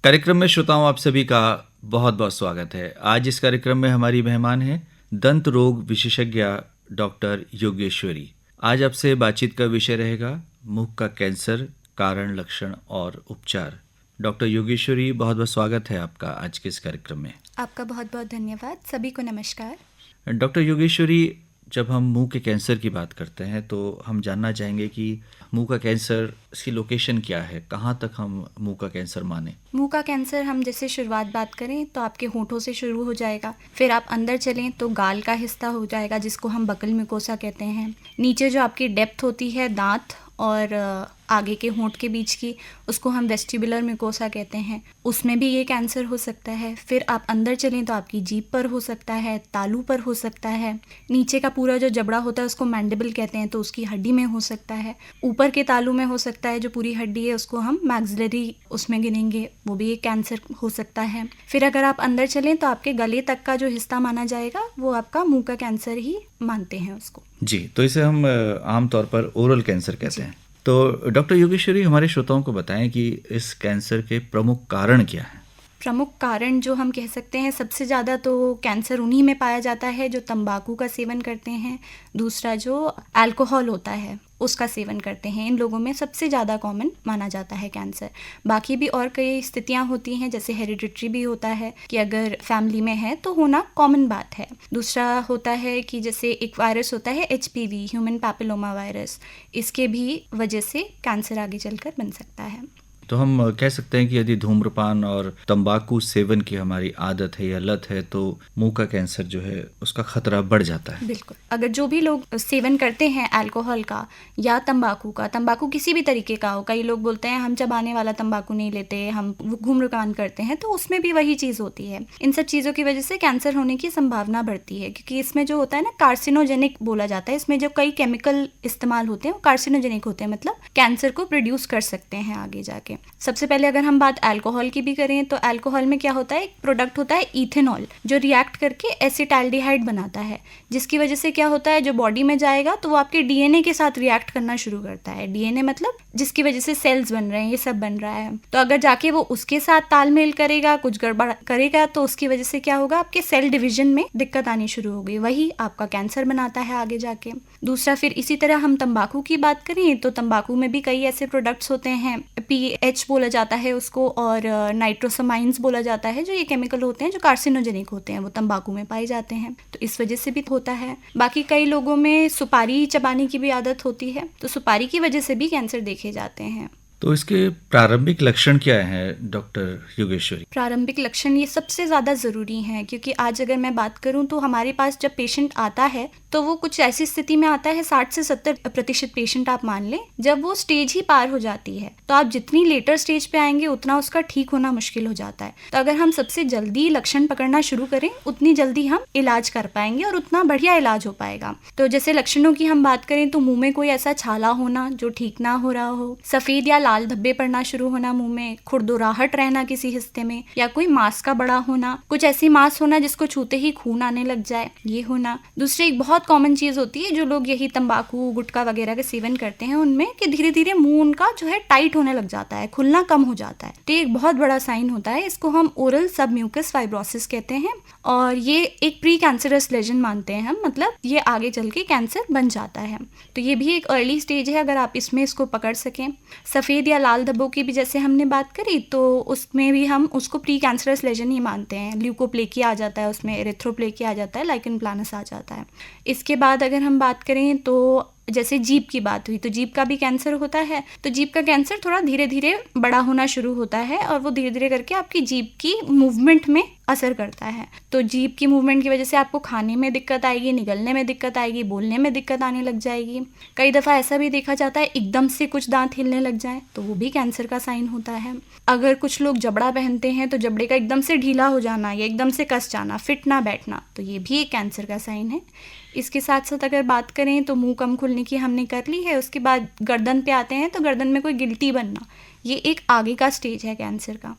कार्यक्रम में श्रोताओं आप सभी का बहुत बहुत स्वागत है। आज इस कार्यक्रम में हमारी मेहमान हैं दंत रोग विशेषज्ञ डॉक्टर योगेश्वरी। आज आपसे बातचीत का विषय रहेगा मुख का कैंसर, कारण, लक्षण और उपचार। डॉक्टर योगेश्वरी, बहुत बहुत स्वागत है आपका आज के इस कार्यक्रम में। आपका बहुत बहुत धन्यवाद। सभी को नमस्कार। डॉक्टर योगेश्वरी, जब हम मुंह के कैंसर की बात करते हैं तो हम जानना चाहेंगे कि मुंह का कैंसर, इसकी लोकेशन क्या है, कहाँ तक हम मुंह का कैंसर माने। मुंह का कैंसर हम जैसे शुरुआत बात करें तो आपके होठों से शुरू हो जाएगा, फिर आप अंदर चलें तो गाल का हिस्सा हो जाएगा जिसको हम बकल म्यूकोसा कहते हैं। नीचे जो आपकी डेप्थ होती है दांत और आगे के होंठ के बीच की, उसको हम वेस्टिबुलर म्यूकोसा कहते हैं, उसमें भी ये कैंसर हो सकता है। फिर आप अंदर चलें तो आपकी जीभ पर हो सकता है, तालू पर हो सकता है। नीचे का पूरा जो जबड़ा होता है उसको मैंडिबल कहते हैं, तो उसकी हड्डी में हो सकता है। ऊपर के तालू में हो सकता है, जो पूरी हड्डी है उसको हम मैक्सिलरी उसमें गिनेंगे, वो भी एक कैंसर हो सकता है। फिर अगर आप अंदर चलें तो आपके गले तक का जो हिस्सा माना जाएगा वो आपका मुंह का कैंसर ही मानते हैं उसको। जी, तो इसे हम आमतौर पर ओरल कैंसर कहते हैं। तो डॉक्टर योगेश्वरी, हमारे श्रोताओं को बताएं कि इस कैंसर के प्रमुख कारण क्या हैं। प्रमुख कारण जो हम कह सकते हैं, सबसे ज़्यादा तो कैंसर उन्हीं में पाया जाता है जो तंबाकू का सेवन करते हैं। दूसरा जो अल्कोहल होता है उसका सेवन करते हैं, इन लोगों में सबसे ज़्यादा कॉमन माना जाता है कैंसर। बाकी भी और कई स्थितियां होती हैं, जैसे हेरिडिटरी भी होता है कि अगर फैमिली में है तो होना कॉमन बात है। दूसरा होता है कि जैसे एक वायरस होता है HPV, ह्यूमन पैपिलोमा वायरस, इसके भी वजह से कैंसर आगे चलकर बन सकता है। तो हम कह सकते हैं कि यदि धूम्रपान और तंबाकू सेवन की हमारी आदत है या लत है तो मुंह का कैंसर जो है उसका खतरा बढ़ जाता है। बिल्कुल। अगर जो भी लोग सेवन करते हैं अल्कोहल का या तंबाकू का, तंबाकू किसी भी तरीके का हो, कई लोग बोलते हैं हम चबाने वाला तंबाकू नहीं लेते, हम धूम्रपान करते हैं, तो उसमें भी वही चीज़ होती है। इन सब चीज़ों की वजह से कैंसर होने की संभावना बढ़ती है, क्योंकि इसमें जो होता है ना, कार्सिनोजेनिक बोला जाता है। इसमें जो कई केमिकल इस्तेमाल होते हैं वो कार्सिनोजेनिक होते हैं, मतलब कैंसर को प्रोड्यूस कर सकते हैं आगे जाके। सबसे पहले अगर हम बात अल्कोहल की भी करें तो अल्कोहल में क्या होता है, एक प्रोडक्ट होता है इथेनॉल, जो रिएक्ट करके एसिटाल्डिहाइड बनाता है, जिसकी वजह से क्या होता है, जो बॉडी में जाएगा तो वो आपके DNA के साथ रिएक्ट करना शुरू करता है। DNA मतलब जिसकी वजह से सेल्स बन रहे हैं, ये सब बन रहा है। तो अगर जाके वो उसके साथ तालमेल करेगा, कुछ गड़बड़ करेगा, तो उसकी वजह से क्या होगा, आपके सेल डिवीजन में दिक्कत आनी शुरू हो गई, वही आपका कैंसर बनाता है आगे जाके। दूसरा, फिर इसी तरह हम तंबाकू की बात करें तो तंबाकू में भी कई ऐसे प्रोडक्ट्स होते हैं, PH बोला जाता है उसको, और नाइट्रोसामाइंस बोला जाता है, जो ये केमिकल होते हैं जो कार्सिनोजेनिक होते हैं, वो तंबाकू में पाए जाते हैं, तो इस वजह से भी होता है। बाकी कई लोगों में सुपारी चबाने की भी आदत होती है, तो सुपारी की वजह से भी कैंसर देखे जाते हैं। तो इसके प्रारंभिक लक्षण क्या हैं डॉक्टर योगेश्वरी? प्रारंभिक लक्षण ये सबसे ज़्यादा ज़रूरी हैं, क्योंकि आज अगर मैं बात करूं तो हमारे पास जब पेशेंट आता है तो वो कुछ ऐसी स्थिति में आता है, 60 से 70% पेशेंट आप मान लें, जब वो स्टेज ही पार हो जाती है, तो आप जितनी लेटर स्टेज पे आएंगे उतना उसका ठीक होना मुश्किल हो जाता है। तो अगर हम सबसे जल्दी लक्षण पकड़ना शुरू करें, उतनी जल्दी हम इलाज कर पाएंगे और उतना बढ़िया इलाज हो पाएगा। तो जैसे लक्षणों की हम बात करें तो मुंह में कोई ऐसा छाला होना जो ठीक ना हो रहा हो, सफ़ेद या लाल धब्बे पड़ना शुरू होना मुंह में, खुरदुराहट रहना किसी हिस्से में, या कोई मांस का बड़ा होना, कुछ ऐसी मांस होना जिसको छूते ही खून आने लग जाए, ये होना। दूसरी एक बहुत कॉमन चीज़ होती है जो लोग यही तंबाकू गुटखा वगैरह के सेवन करते हैं उनमें, कि धीरे धीरे मुंह उनका जो है टाइट होने लग जाता है, खुलना कम हो जाता है। तो एक बहुत बड़ा साइन होता है, इसको हम ओरल सबम्यूकस फाइब्रोसिस कहते हैं, और ये एक प्री कैंसरस लेजन मानते हैं हम, मतलब ये आगे चल के कैंसर बन जाता है। तो ये भी एक अर्ली स्टेज है, अगर आप इसमें इसको पकड़ सकें। सफ़ेद या लाल धब्बों की भी जैसे हमने बात करी, तो उसमें भी हम उसको प्री कैंसरस लेजन ही मानते हैं। ल्यूकोप्लेकिया आ जाता है उसमें, एरिथ्रोप्लेकिया आ जाता है, लाइकन प्लानस आ जाता है। इसके बाद अगर हम बात करें तो जैसे जीभ की बात हुई, तो जीभ का भी कैंसर होता है। तो जीभ का कैंसर थोड़ा धीरे धीरे बड़ा होना शुरू होता है और वो धीरे धीरे करके आपकी जीभ की मूवमेंट में असर करता है। तो जीभ की मूवमेंट की वजह से आपको खाने में दिक्कत आएगी, निगलने में दिक्कत आएगी, बोलने में दिक्कत आने लग जाएगी। कई दफ़ा ऐसा भी देखा जाता है एकदम से कुछ दांत हिलने लग जाए, तो वो भी कैंसर का साइन होता है। अगर कुछ लोग जबड़ा पहनते हैं तो जबड़े का एकदम से ढीला हो जाना या एकदम से कस जाना, फिट ना बैठना, तो ये भी एक कैंसर का साइन है। इसके साथ साथ अगर बात करें तो मुंह कम खुलने की हमने कर ली है। उसके बाद गर्दन पे आते हैं, तो गर्दन में कोई गिल्टी बनना, ये एक आगे का स्टेज है कैंसर का।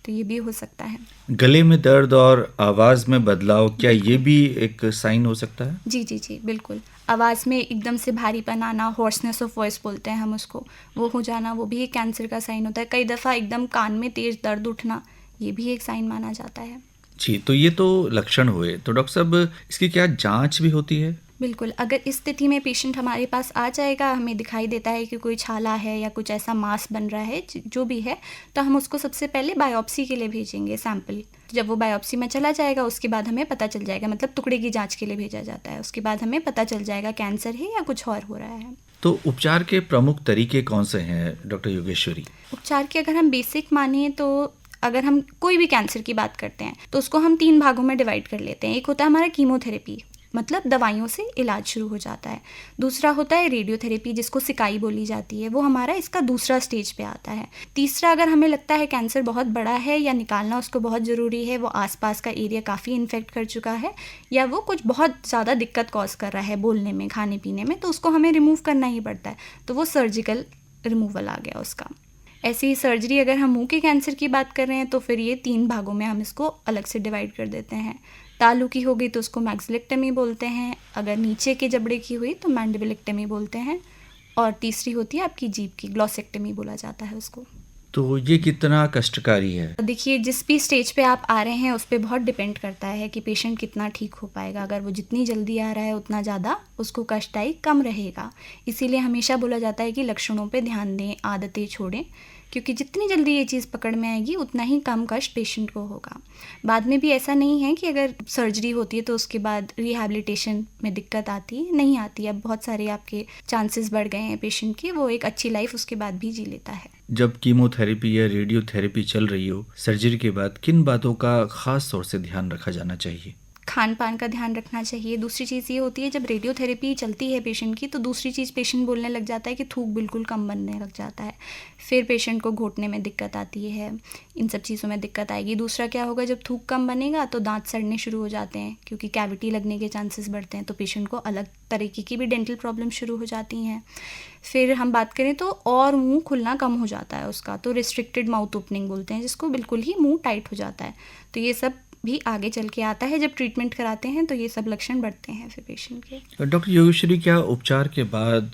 तो ये भी हो सकता है। गले में दर्द और आवाज़ में बदलाव, क्या ये भी एक साइन हो सकता है? जी जी जी बिल्कुल। आवाज़ में एकदम से भारीपन आना, हॉर्सनेस ऑफ वॉइस बोलते हैं हम उसको, वो हो जाना, वो भी एक कैंसर का साइन होता है। कई दफ़ा एकदम कान में तेज़ दर्द उठना, ये भी एक साइन माना जाता है। जी, तो ये तो लक्षण हुए, तो डॉक्टर साहब इसकी क्या जांच भी होती है? बिल्कुल, अगर इस स्थिति में पेशेंट हमारे पास आ जाएगा, हमें दिखाई देता है कि कोई छाला है या कुछ ऐसा मास बन रहा है, जो भी है, तो हम उसको सबसे पहले बायोप्सी के लिए भेजेंगे सैंपल। जब वो बायोप्सी में चला जाएगा, उसके बाद हमें पता चल जाएगा, मतलब टुकड़े की जांच के लिए भेजा जाता है। उसके बाद हमें पता चल जाएगा कैंसर है या कुछ और हो रहा है। तो उपचार के प्रमुख तरीके कौन से हैं डॉक्टर योगेश्वरी? उपचार के अगर हम बेसिक माने तो अगर हम कोई भी कैंसर की बात करते हैं तो उसको हम 3 भागों में डिवाइड कर लेते हैं। एक होता है हमारा कीमोथेरेपी, मतलब दवाइयों से इलाज शुरू हो जाता है। दूसरा होता है रेडियोथेरेपी, जिसको सिकाई बोली जाती है, वो हमारा इसका दूसरा स्टेज पे आता है। तीसरा, अगर हमें लगता है कैंसर बहुत बड़ा है या निकालना उसको बहुत ज़रूरी है, वो आसपास का एरिया काफ़ी इन्फेक्ट कर चुका है या वो कुछ बहुत ज़्यादा दिक्कत कॉज कर रहा है बोलने में, खाने पीने में, तो उसको हमें रिमूव करना ही पड़ता है। तो वो सर्जिकल रिमूवल आ गया उसका। ऐसी सर्जरी अगर हम मुंह के कैंसर की बात कर रहे हैं तो फिर ये 3 भागों में हम इसको अलग से डिवाइड कर देते हैं। तालू की हो गई तो उसको मैक्सिलेक्टमी बोलते हैं, अगर नीचे के जबड़े की हुई तो मैंडिबलेक्टमी बोलते हैं, और तीसरी होती है आपकी जीभ की, ग्लॉसेक्टमी बोला जाता है उसको। तो ये कितना कष्टकारी है? देखिए, जिस भी स्टेज पे आप आ रहे हैं उस पे बहुत डिपेंड करता है कि पेशेंट कितना ठीक हो पाएगा। अगर वो जितनी जल्दी आ रहा है उतना ज़्यादा उसको कष्टाई कम रहेगा। इसीलिए हमेशा बोला जाता है कि लक्षणों पे ध्यान दें, आदतें छोड़ें, क्योंकि जितनी जल्दी ये चीज़ पकड़ में आएगी उतना ही कम कष्ट पेशेंट को होगा। बाद में भी ऐसा नहीं है कि अगर सर्जरी होती है तो उसके बाद रिहैबिलिटेशन में दिक्कत आती है, नहीं आती। अब बहुत सारे आपके चांसेस बढ़ गए हैं पेशेंट की, वो एक अच्छी लाइफ उसके बाद भी जी लेता है। जब कीमोथेरेपी या रेडियोथेरेपी चल रही हो, सर्जरी के बाद किन बातों का खास तौर से ध्यान रखा जाना चाहिए? खान पान का ध्यान रखना चाहिए। दूसरी चीज़ ये होती है, जब रेडियोथेरेपी चलती है पेशेंट की तो दूसरी चीज़ पेशेंट बोलने लग जाता है कि थूक बिल्कुल कम बनने लग जाता है, फिर पेशेंट को घोटने में दिक्कत आती है, इन सब चीज़ों में दिक्कत आएगी। दूसरा क्या होगा, जब थूक कम बनेगा तो दांत सड़ने शुरू हो जाते हैं, क्योंकि कैविटी लगने के चांसेस बढ़ते हैं, तो पेशेंट को अलग तरीके की भी डेंटल प्रॉब्लम शुरू हो जाती हैं। फिर हम बात करें तो और मुंह खुलना कम हो जाता है उसका, तो रिस्ट्रिक्टेड माउथ ओपनिंग बोलते हैं जिसको, बिल्कुल ही मुंह टाइट हो जाता है। तो ये सब भी आगे चल के आता है, जब ट्रीटमेंट कराते हैं तो ये सब लक्षण बढ़ते हैं फिर पेशेंट के। डॉक्टर योगेश्वरी, क्या उपचार के बाद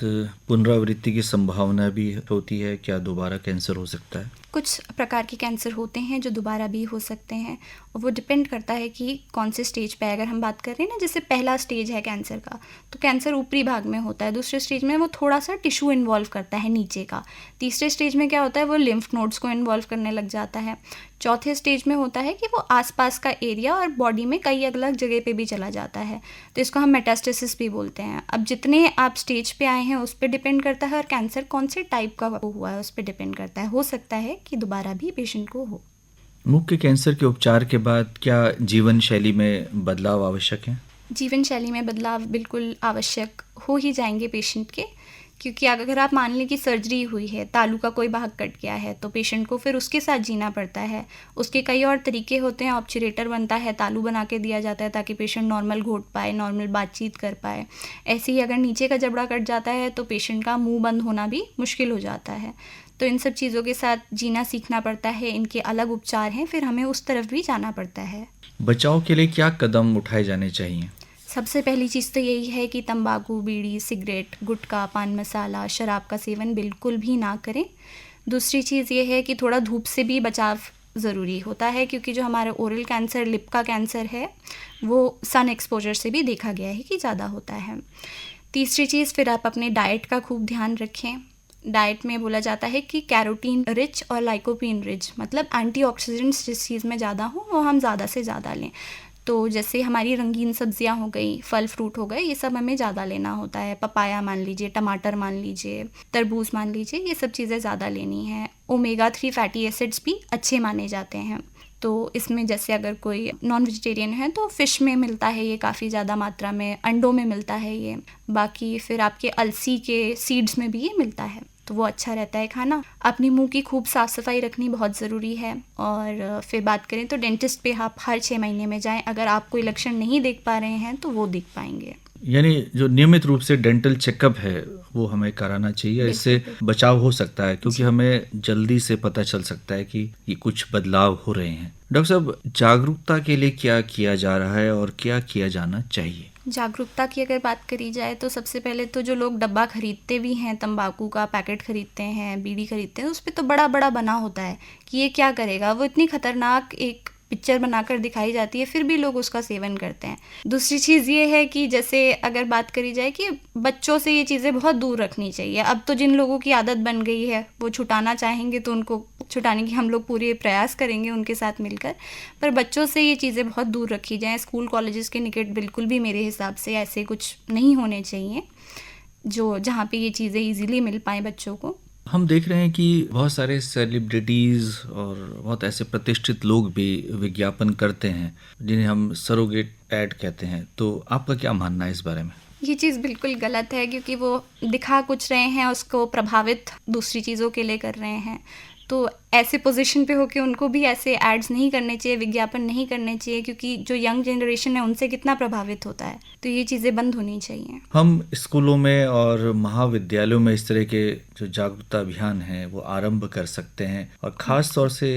पुनरावृत्ति की संभावना भी होती है? क्या दोबारा कैंसर हो सकता है? कुछ प्रकार के कैंसर होते हैं जो दोबारा भी हो सकते हैं, और वो डिपेंड करता है कि कौन से स्टेज पे है। अगर हम बात कर रहे हैं ना, जैसे पहला स्टेज है कैंसर का, तो कैंसर ऊपरी भाग में होता है। दूसरे स्टेज में वो थोड़ा सा टिश्यू इन्वॉल्व करता है नीचे का। तीसरे स्टेज में क्या होता है, वो लिम्फ नोड्स को इन्वॉल्व करने लग जाता है। चौथे स्टेज में होता है कि वो आसपास का एरिया और बॉडी में कई अलग जगह पे भी चला जाता है, तो इसको हम मेटास्टेसिस भी बोलते हैं। अब जितने आप स्टेज पे आए हैं उस पर डिपेंड करता है, और कैंसर कौन से टाइप का हुआ है उस पर डिपेंड करता है। हो सकता है कि दोबारा भी पेशेंट को हो। मुख के कैंसर के उपचार के बाद क्या जीवन शैली में बदलाव आवश्यक है? जीवन शैली में बदलाव बिल्कुल आवश्यक हो ही जाएंगे पेशेंट के, क्योंकि अगर आप मान लें कि सर्जरी हुई है, तालू का कोई भाग कट गया है, तो पेशेंट को फिर उसके साथ जीना पड़ता है। उसके कई और तरीके होते हैं, ऑब्चुरेटर बनता है, तालू बना के दिया जाता है ताकि पेशेंट नॉर्मल घोट पाए, नॉर्मल बातचीत कर पाए। ऐसे ही अगर नीचे का जबड़ा कट जाता है तो पेशेंट का मुंह बंद होना भी मुश्किल हो जाता है। तो इन सब चीज़ों के साथ जीना सीखना पड़ता है, इनके अलग उपचार हैं, फिर हमें उस तरफ भी जाना पड़ता है। बचाव के लिए क्या कदम उठाए जाने चाहिए? सबसे पहली चीज़ तो यही है कि तंबाकू, बीड़ी, सिगरेट, गुटखा, पान मसाला, शराब का सेवन बिल्कुल भी ना करें। दूसरी चीज़ ये है कि थोड़ा धूप से भी बचाव ज़रूरी होता है, क्योंकि जो हमारा ओरल कैंसर, लिप का कैंसर है, वो सन एक्सपोजर से भी देखा गया है कि ज़्यादा होता है। तीसरी चीज़, फिर आप अपने डाइट का खूब ध्यान रखें। डाइट में बोला जाता है कि कैरोटीन रिच और लाइकोपीन रिच, मतलब एंटीऑक्सीडेंट्स जिस चीज़ में ज़्यादा हो वो हम ज़्यादा से ज़्यादा लें। तो जैसे हमारी रंगीन सब्जियां हो गई, फल फ्रूट हो गए, ये सब हमें ज़्यादा लेना होता है। पपाया मान लीजिए, टमाटर मान लीजिए, तरबूज मान लीजिए, ये सब चीज़ें ज़्यादा लेनी है। ओमेगा 3 फैटी एसिड्स भी अच्छे माने जाते हैं, तो इसमें जैसे अगर कोई नॉन वेजिटेरियन है तो फ़िश में मिलता है ये काफ़ी ज़्यादा मात्रा में, अंडों में मिलता है ये, बाकी फिर आपके अलसी के सीड्स में भी ये मिलता है, तो वो अच्छा रहता है खाना। अपनी मुंह की खूब साफ़ सफाई रखनी बहुत ज़रूरी है। और फिर बात करें तो डेंटिस्ट पे आप हर 6 महीने में जाएं, अगर आप कोई लक्षण नहीं देख पा रहे हैं तो वो देख पाएंगे। यानी जो नियमित रूप से डेंटल चेकअप है वो हमें कराना चाहिए, इससे बचाव हो सकता है क्योंकि हमें जल्दी से पता चल सकता है कि ये कुछ बदलाव हो रहे हैं। डॉक्टर साहब, जागरूकता के लिए क्या किया जा रहा है और क्या किया जाना चाहिए? जागरूकता की अगर बात करी जाए तो सबसे पहले तो जो लोग डब्बा खरीदते भी हैं, तंबाकू का पैकेट खरीदते हैं, बीड़ी खरीदते हैं, उस पर तो बड़ा बड़ा बना होता है कि ये क्या करेगा, वो इतनी खतरनाक एक पिक्चर बनाकर दिखाई जाती है, फिर भी लोग उसका सेवन करते हैं। दूसरी चीज़ ये है कि जैसे अगर बात करी जाए कि बच्चों से ये चीज़ें बहुत दूर रखनी चाहिए। अब तो जिन लोगों की आदत बन गई है वो छुटाना चाहेंगे तो उनको छुटाने की हम लोग पूरे प्रयास करेंगे उनके साथ मिलकर, पर बच्चों से ये चीज़ें बहुत दूर रखी जाएँ। स्कूल कॉलेजेस के निकट बिल्कुल भी मेरे हिसाब से ऐसे कुछ नहीं होने चाहिए जो जहाँ पे ये चीज़ें ईजिली मिल पाएँ बच्चों को। हम देख रहे हैं कि बहुत सारे सेलिब्रिटीज़ और बहुत ऐसे प्रतिष्ठित लोग भी विज्ञापन करते हैं जिन्हें हम सरोगेट ऐड कहते हैं, तो आपका क्या मानना है इस बारे में? ये चीज़ बिल्कुल गलत है क्योंकि वो दिखा कुछ रहे हैं, उसको प्रभावित दूसरी चीज़ों के लिए कर रहे हैं। तो ऐसे पोजीशन पे होके उनको भी ऐसे एड्स नहीं करने चाहिए, विज्ञापन नहीं करने चाहिए, क्योंकि जो यंग जनरेशन है उनसे कितना प्रभावित होता है। तो ये चीज़ें बंद होनी चाहिए। हम स्कूलों में और महाविद्यालयों में इस तरह के जो जागरूकता अभियान हैं वो आरंभ कर सकते हैं, और ख़ास तौर से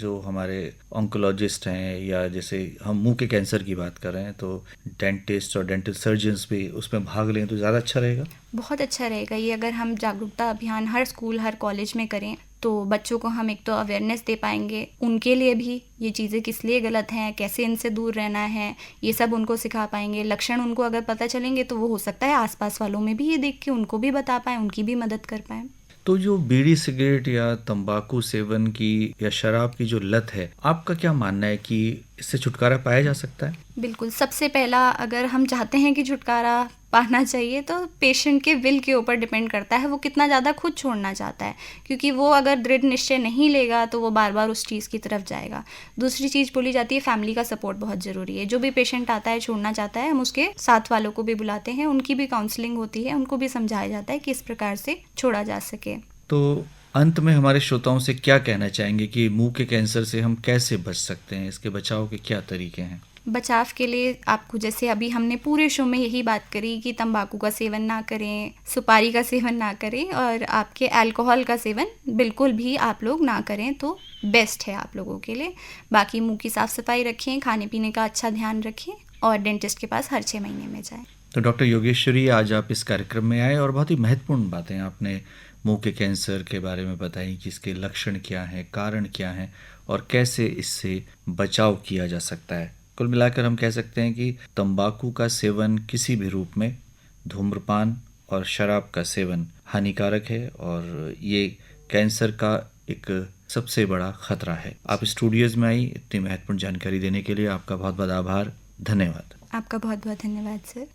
जो हमारे ऑन्कोलॉजिस्ट हैं या जैसे हम मुंह के कैंसर की बात कर रहे हैं तो डेंटिस्ट और डेंटल सर्जन्स भी उसमें भाग लें तो ज़्यादा अच्छा रहेगा। बहुत अच्छा रहेगा ये अगर हम जागरूकता अभियान हर स्कूल हर कॉलेज में करें, तो बच्चों को हम एक तो अवेयरनेस दे पाएंगे, उनके लिए भी ये चीज़ें किस लिए गलत हैं, कैसे इनसे दूर रहना है, ये सब उनको सिखा पाएंगे। लक्षण उनको अगर पता चलेंगे तो वो हो सकता है आसपास वालों में भी ये देख के उनको भी बता पाएँ, उनकी भी मदद कर पाएँ। तो जो बीड़ी सिगरेट या तंबाकू सेवन की या शराब की जो लत है, आपका क्या मानना है कि इससे छुटकारा पाया जा सकता है? बिल्कुल, सबसे पहला अगर हम चाहते हैं कि छुटकारा पाना चाहिए तो पेशेंट के विल के ऊपर डिपेंड करता है वो कितना ज़्यादा खुद छोड़ना चाहता है, क्योंकि वो अगर दृढ़ निश्चय नहीं लेगा तो वो बार बार उस चीज़ की तरफ जाएगा। दूसरी चीज़ बोली जाती है फैमिली का सपोर्ट बहुत ज़रूरी है। जो भी पेशेंट आता है छोड़ना चाहता है, हम उसके साथ वालों को भी बुलाते हैं, उनकी भी काउंसलिंग होती है, उनको भी समझाया जाता है कि इस प्रकार से छोड़ा जा सके। तो अंत में हमारे श्रोताओं से क्या कहना चाहेंगे कि मुंह के कैंसर से हम कैसे बच सकते हैं, इसके बचाव के क्या तरीके हैं? बचाव के लिए आपको, जैसे अभी हमने पूरे शो में यही बात करी कि तंबाकू का सेवन ना करें, सुपारी का सेवन ना करें, और आपके अल्कोहल का सेवन बिल्कुल भी आप लोग ना करें तो बेस्ट है आप लोगों के लिए। बाकी मुंह की साफ़ सफाई रखें, खाने पीने का अच्छा ध्यान रखें और डेंटिस्ट के पास हर 6 महीने में जाएं। तो डॉक्टर योगेश्वरी, आज आप इस कार्यक्रम में आए और बहुत ही महत्वपूर्ण बातें आपने मुंह के कैंसर के बारे में बताई कि इसके लक्षण क्या हैं, कारण क्या हैं और कैसे इससे बचाव किया जा सकता है। कुल मिलाकर हम कह सकते हैं कि तंबाकू का सेवन किसी भी रूप में, धूम्रपान और शराब का सेवन हानिकारक है और ये कैंसर का एक सबसे बड़ा खतरा है। आप स्टूडियोज में आई, इतनी महत्वपूर्ण जानकारी देने के लिए आपका बहुत बहुत आभार। धन्यवाद। आपका बहुत बहुत धन्यवाद सर।